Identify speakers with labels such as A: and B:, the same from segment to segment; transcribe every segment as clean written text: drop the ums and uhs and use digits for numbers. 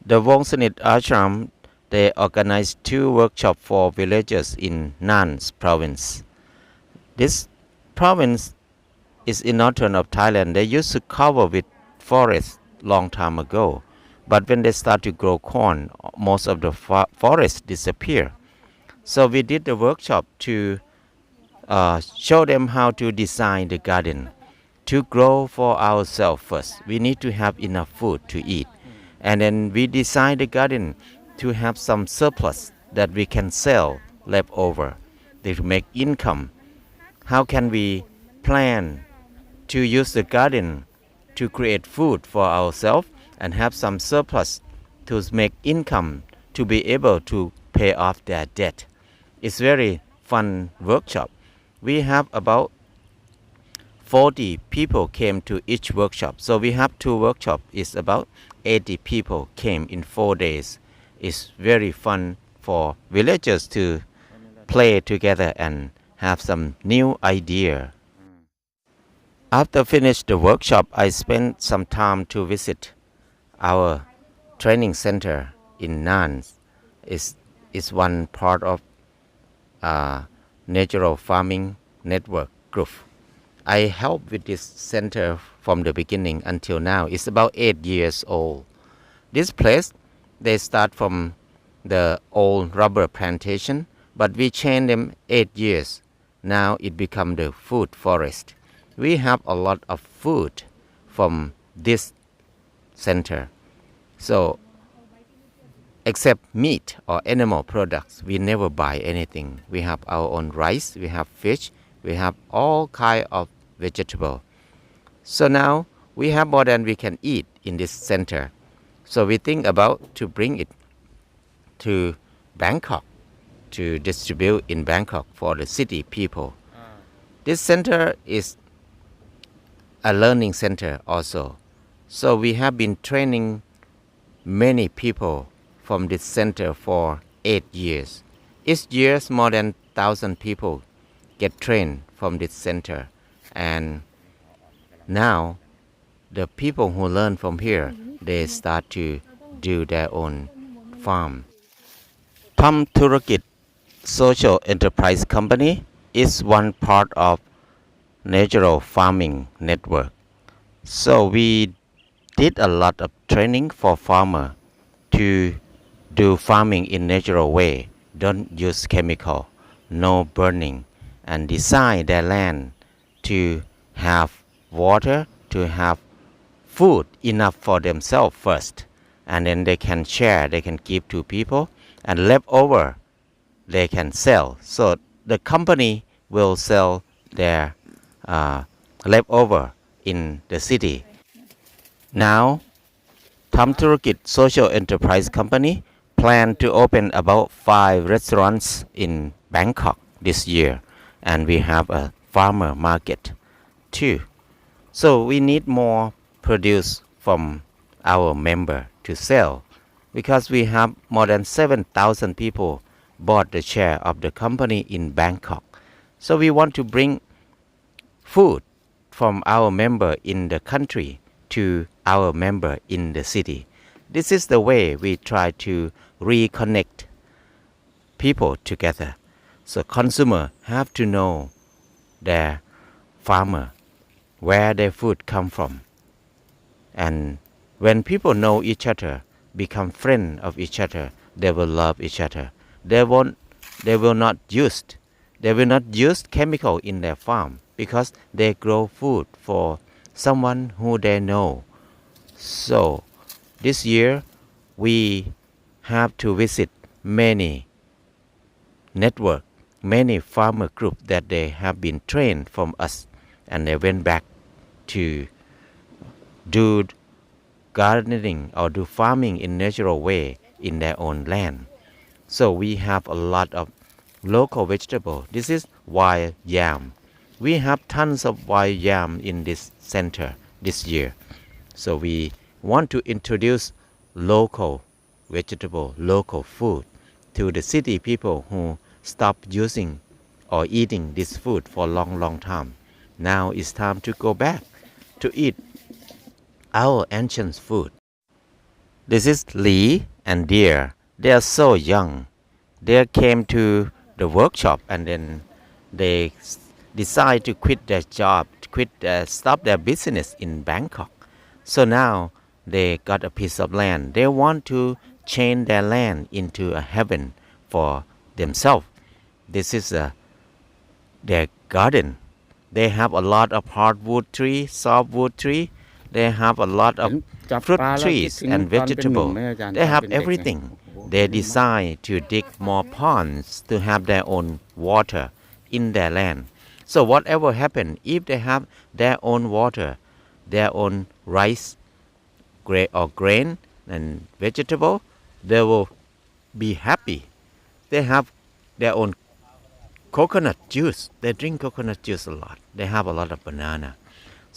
A: The Wongsanit Ashram, they organized 2 workshops for villagers in Nan's province. This province is in northern of Thailand. They used to cover with forest long time ago, but when they start to grow corn, most of the forest disappear. So we did the workshop to show them how to design the garden to grow for ourselves first. We need to have enough food to eat, and then we design the garden to have some surplus that we can sell leftover to make income. How can we plan to use the garden to create food for ourselves and have some surplus to make income to be able to pay off their debt? It's very fun workshop. We have about 40 people came to each workshop. So we have 2 workshops. It's about 80 people came in 4 days. It's very fun for villagers to play together and have some new idea. After finish the workshop, I spent some time to visit our training center in Nans. It's one part of natural farming network group. I helped with this center from the beginning until now. It's about 8 years old. This place, they start from the old rubber plantation, but we changed them 8 years. Now it become the food forest. We have a lot of food from this center. So except meat or animal products, we never buy anything. We have our own rice, we have fish, we have all kind of vegetable. So now we have more than we can eat in this center. So we think about to bring it to Bangkok to distribute in Bangkok for the city people. This center is a learning center also. So we have been training many people from this center for 8 years. Each year, more than 1,000 people get trained from this center. And now, the people who learn from here, they start to do their own farm. Tham Thurakit Social Enterprise Company is one part of natural farming network. So we did a lot of training for farmer to do farming in natural way. Don't use chemical, no burning, and design their land to have water, to have food enough for themselves first, and then they can share, they can give to people, and leftover they can sell. So the company will sell their leftover in the city. Now, Tham Thurakit Social Enterprise Company plan to open about 5 restaurants in Bangkok this year, and we have a farmer market too. So we need more produce from our member to sell, because we have more than 7,000 people bought the share of the company in Bangkok. So we want to bring food from our member in the country to our member in the city. This is the way we try to reconnect people together. So consumer have to know their farmer, where their food come from. And when people know each other, become friends of each other, they will love each other. They will not use chemical in their farm, because they grow food for someone who they know. So this year we have to visit many network, many farmer groups that they have been trained from us, and they went back to do gardening or do farming in natural way in their own land. So we have a lot of local vegetable. This is wild yam. We have tons of wild yam in this center this year. So we want to introduce local vegetable, local food to the city people who stop using or eating this food for a long time. Now it's time to go back to eat our ancient food. This is Lee and Deer. They are so young. They came to the workshop and then they decide to quit their job, stop their business in Bangkok. So now they got a piece of land. They want to change their land into a heaven for themselves. This is their garden. They have a lot of hardwood tree, softwood tree. They have a lot of
B: จับ
A: fruit
B: ปลาแล้วคิด
A: trees
B: ถึง
A: and
B: ตอนเป็นหนุ่ม
A: vegetable.
B: ไหมอาจารย์
A: They
B: ตอน
A: have
B: เป็นเด็กเนี่ย
A: everything.
B: โอ้โห
A: They decide to dig more ponds to have their own water in their land. So whatever happen, if they have their own water, their own rice, grain and vegetable, they will be happy. They have their own coconut juice. They drink coconut juice a lot. They have a lot of banana.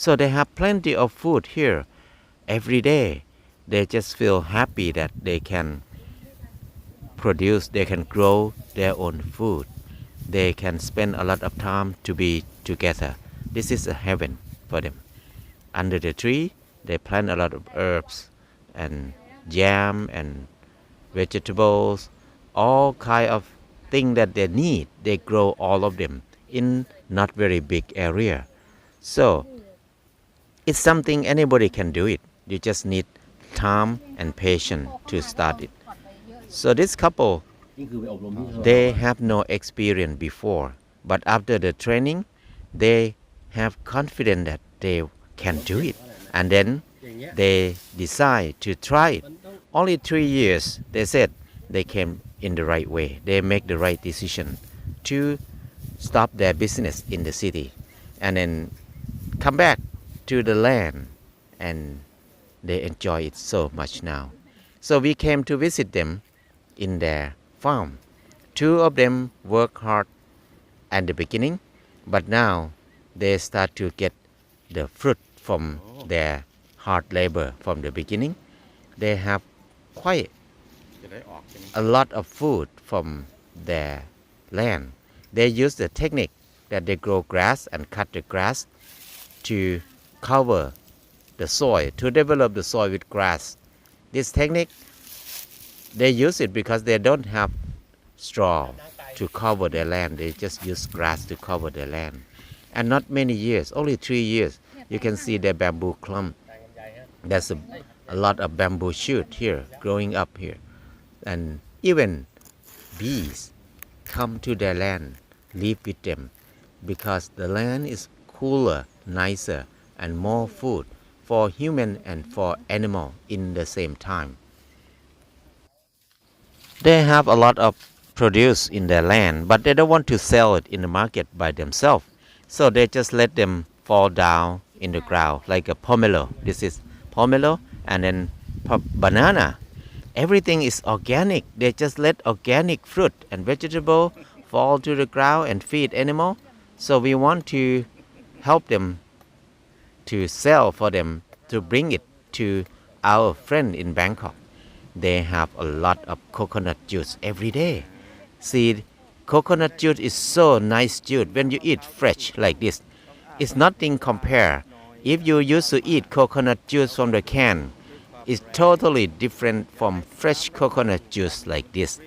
A: So they have plenty of food here every day. They just feel happy that they can they can grow their own food. They can spend a lot of time to be together. This is a heaven for them. Under the tree, they plant a lot of herbs and yam and vegetables, all kind of things that they need. They grow all of them in not very big area. So it's something anybody can do it. You just need time and patience to start it. So this couple,
B: นี่คือไปอบรมที่เขา
A: they have no experience before, but after the training, they have confidence that they can do it, and then they decide to try it. Only 3 years, they said they came in the right way. They make the right decision to stop their business in the city, and then come back to the land, and they enjoy it so much now. So we came to visit them in their farm. 2 of them work hard at the beginning, but now they start to get the fruit from their hard labor from the beginning. They have quite
B: จะได้ออกใช่ไหม
A: a lot of food from their land. They use the technique that they grow grass and cut the grass to cover the soil, to develop the soil with grass. This technique, they use it because they don't have straw to cover their land. They just use grass to cover their land. And not many years, only 3 years, you can see the bamboo clump. There's a lot of bamboo shoot here, growing up here. And even bees come to their land, live with them, because the land is cooler, nicer, and more food for human and for animal in the same time. They have a lot of produce in their land, but they don't want to sell it in the market by themselves. So they just let them fall down in the ground like a pomelo. This is pomelo and then banana. Everything is organic. They just let organic fruit and vegetable fall to the ground and feed animal. So we want to help them to sell for them to bring it to our friend in Bangkok. They have a lot of coconut juice every day. See, coconut juice is so nice juice when you eat fresh like this. It's nothing compare. If you used to eat coconut juice from the can, it's totally different from fresh coconut juice like this.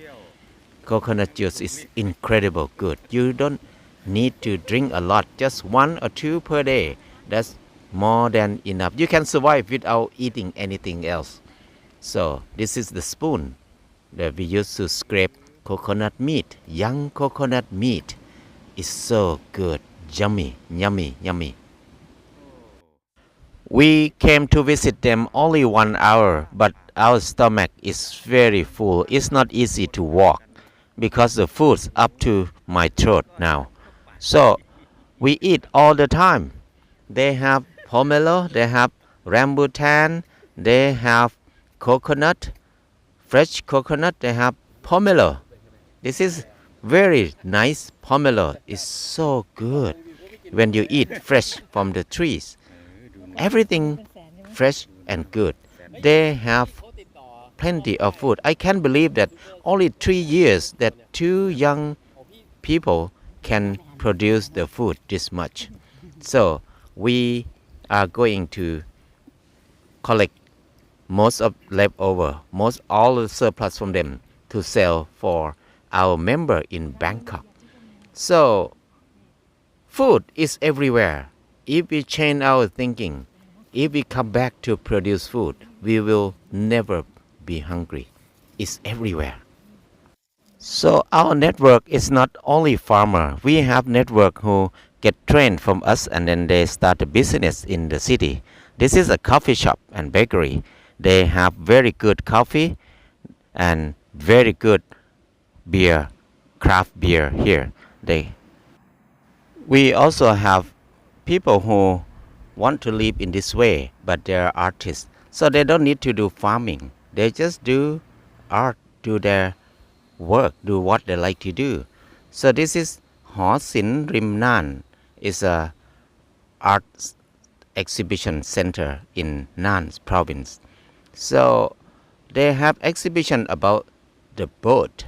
A: Coconut juice is incredible good. You don't need to drink a lot, just 1 or 2 per day. That's more than enough. You can survive without eating anything else. So this is the spoon that we use to scrape coconut meat. Young coconut meat is so good, yummy, yummy, yummy. We came to visit them only 1 hour, but our stomach is very full. It's not easy to walk because the food's up to my throat now. So we eat all the time. They have pomelo, they have rambutan, they have coconut, fresh coconut, they have pomelo. This is very nice pomelo. It's so good when you eat fresh from the trees. Everything fresh and good. They have plenty of food. I can't believe that only 3 years that 2 young people can produce the food this much. So we are going to collect most of leftover, most all the surplus from them to sell for our member in Bangkok. So food is everywhere. If we change our thinking, if we come back to produce food, we will never be hungry. It's everywhere. So our network is not only farmer. We have network who get trained from us and then they start a business in the city. This is a coffee shop and bakery. They have very good coffee and very good beer, craft beer here. We also have people who want to live in this way, but they're artists. So they don't need to do farming. They just do art, do their work, do what they like to do. So this is Hó Sin Rim Nan. It's a art exhibition center in Nan province. So they have exhibition about the boat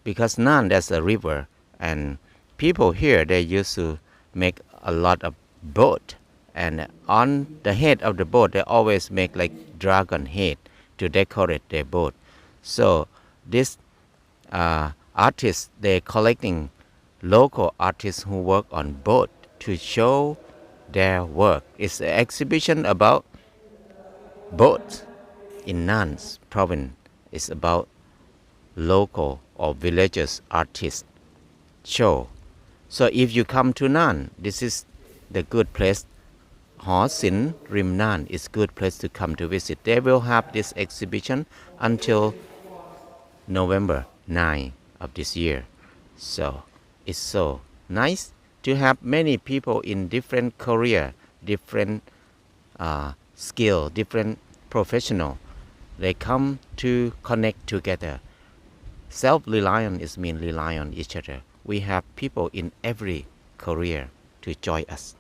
A: because Nan there's a river and people here they used to make a lot of boat and on the head of the boat they always make like dragon head to decorate their boat. So this artists they collecting local artists who work on boat to show their work. It's an exhibition about boats in Nan's province. It's about local or villagers artists show. So if you come to Nan, this is the good place. Hó Sin Rim Nan is good place to come to visit. They will have this exhibition until November 9 of this year. So it's so nice to have many people in different career, different skill, different professional. They come to connect together. Self-reliance is mean rely on each other. We have people in every career to join us.